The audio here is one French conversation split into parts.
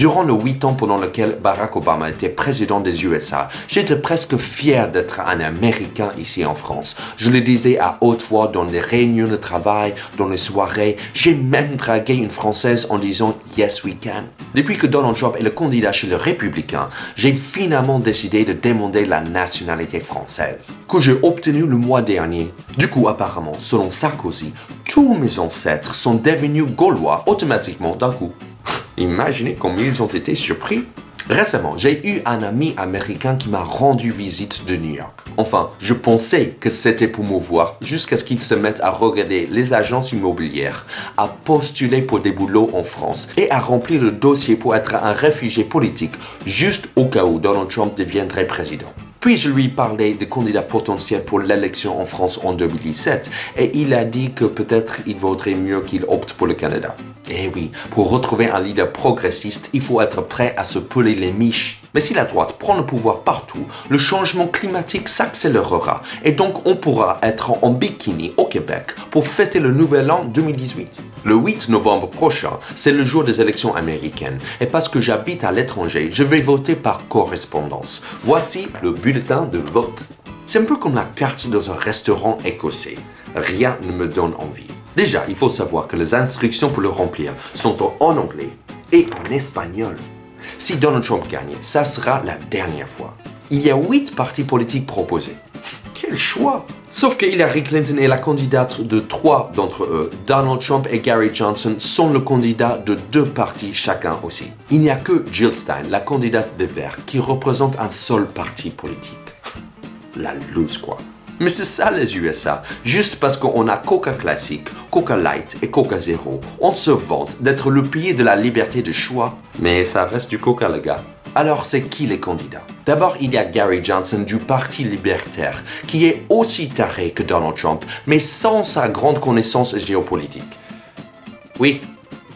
Durant les 8 ans pendant lesquels Barack Obama était président des USA, j'étais presque fier d'être un Américain ici en France. Je le disais à haute voix dans les réunions de travail, dans les soirées. J'ai même dragué une Française en disant « Yes, we can ». Depuis que Donald Trump est le candidat chez les Républicains, j'ai finalement décidé de demander la nationalité française, que j'ai obtenue le mois dernier. Du coup, apparemment, selon Sarkozy, tous mes ancêtres sont devenus gaulois automatiquement d'un coup. Imaginez comme ils ont été surpris. Récemment, j'ai eu un ami américain qui m'a rendu visite de New York. Enfin, je pensais que c'était pour me voir jusqu'à ce qu'il se mette à regarder les agences immobilières, à postuler pour des boulots en France et à remplir le dossier pour être un réfugié politique, juste au cas où Donald Trump deviendrait président. Puis je lui parlais des candidats potentiels pour l'élection en France en 2017 et il a dit que peut-être il vaudrait mieux qu'il opte pour le Canada. Eh oui, pour retrouver un leader progressiste, il faut être prêt à se peler les miches. Mais si la droite prend le pouvoir partout, le changement climatique s'accélérera et donc on pourra être en bikini au Québec pour fêter le nouvel an 2018. Le 8 novembre prochain, c'est le jour des élections américaines et parce que j'habite à l'étranger, je vais voter par correspondance. Voici le bulletin de vote. C'est un peu comme la carte dans un restaurant écossais. Rien ne me donne envie. Déjà, il faut savoir que les instructions pour le remplir sont en anglais et en espagnol. Si Donald Trump gagne, ça sera la dernière fois. Il y a 8 partis politiques proposés. Quel choix! Sauf que Hillary Clinton est la candidate de 3 d'entre eux. Donald Trump et Gary Johnson sont le candidat de 2 partis chacun aussi. Il n'y a que Jill Stein, la candidate des Verts, qui représente un seul parti politique. La loose quoi. Mais c'est ça les USA. Juste parce qu'on a Coca classique, Coca light et Coca zéro, on se vante d'être le pays de la liberté de choix. Mais ça reste du Coca les gars. Alors c'est qui les candidats? D'abord il y a Gary Johnson du Parti libertaire, qui est aussi taré que Donald Trump, mais sans sa grande connaissance géopolitique. Oui,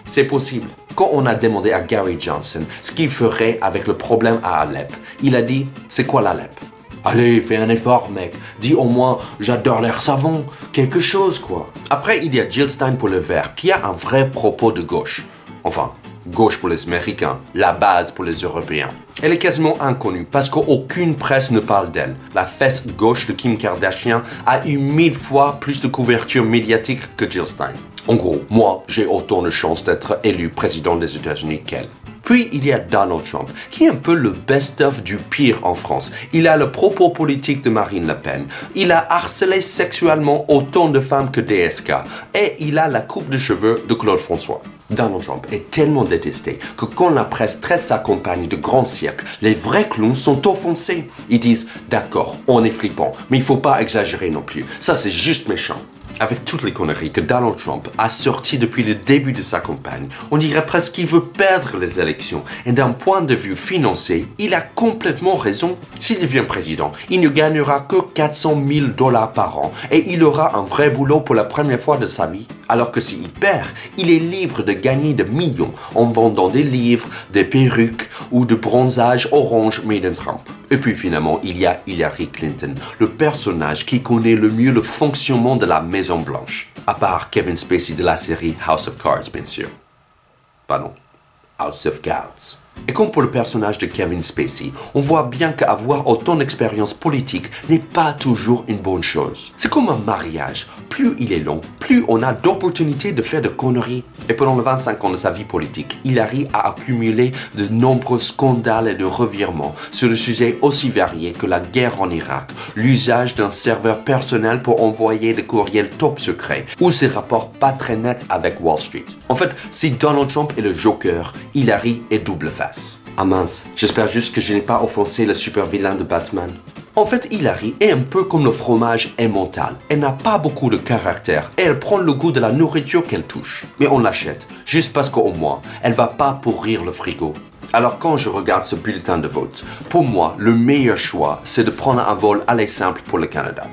c'est possible. Quand on a demandé à Gary Johnson ce qu'il ferait avec le problème à Alep, il a dit « C'est quoi l'Alep ?» Allez, fais un effort, mec. Dis au moins, j'adore l'air savon. Quelque chose, quoi. Après, il y a Jill Stein pour le Vert, qui a un vrai propos de gauche. Enfin, gauche pour les Américains, la base pour les Européens. Elle est quasiment inconnue parce qu'aucune presse ne parle d'elle. La fesse gauche de Kim Kardashian a eu 1000 fois plus de couverture médiatique que Jill Stein. En gros, moi, j'ai autant de chances d'être élu président des États-Unis qu'elle. Puis, il y a Donald Trump, qui est un peu le best-of du pire en France. Il a le propos politique de Marine Le Pen. Il a harcelé sexuellement autant de femmes que DSK. Et il a la coupe de cheveux de Claude François. Donald Trump est tellement détesté que quand la presse traite sa campagne de grand cirque, les vrais clowns sont offensés. Ils disent « D'accord, on est flippant, mais il faut pas exagérer non plus. Ça, c'est juste méchant. » Avec toutes les conneries que Donald Trump a sorties depuis le début de sa campagne, on dirait presque qu'il veut perdre les élections. Et d'un point de vue financier, il a complètement raison. S'il devient président, il ne gagnera que 400 000 $ par an et il aura un vrai boulot pour la première fois de sa vie. Alors que s'il perd, il est libre de gagner des millions en vendant des livres, des perruques ou de bronzage orange made in Trump. Et puis finalement, il y a Hillary Clinton, le personnage qui connaît le mieux le fonctionnement de la Maison Blanche. À part Kevin Spacey de la série House of Cards, bien sûr. Pardon, House of Cards. Et comme pour le personnage de Kevin Spacey, on voit bien qu'avoir autant d'expérience politique n'est pas toujours une bonne chose. C'est comme un mariage. Plus il est long, plus on a d'opportunités de faire de conneries. Et pendant les 25 ans de sa vie politique, Hillary a accumulé de nombreux scandales et de revirements sur des sujets aussi variés que la guerre en Irak, l'usage d'un serveur personnel pour envoyer des courriels top secrets, ou ses rapports pas très nets avec Wall Street. En fait, si Donald Trump est le Joker, Hillary est double face. Ah mince, j'espère juste que je n'ai pas offensé le super vilain de Batman. En fait, Hillary est un peu comme le fromage emmental. Elle n'a pas beaucoup de caractère et elle prend le goût de la nourriture qu'elle touche. Mais on l'achète, juste parce qu'au moins, elle va pas pourrir le frigo. Alors quand je regarde ce bulletin de vote, pour moi, le meilleur choix, c'est de prendre un vol aller simple pour le Canada.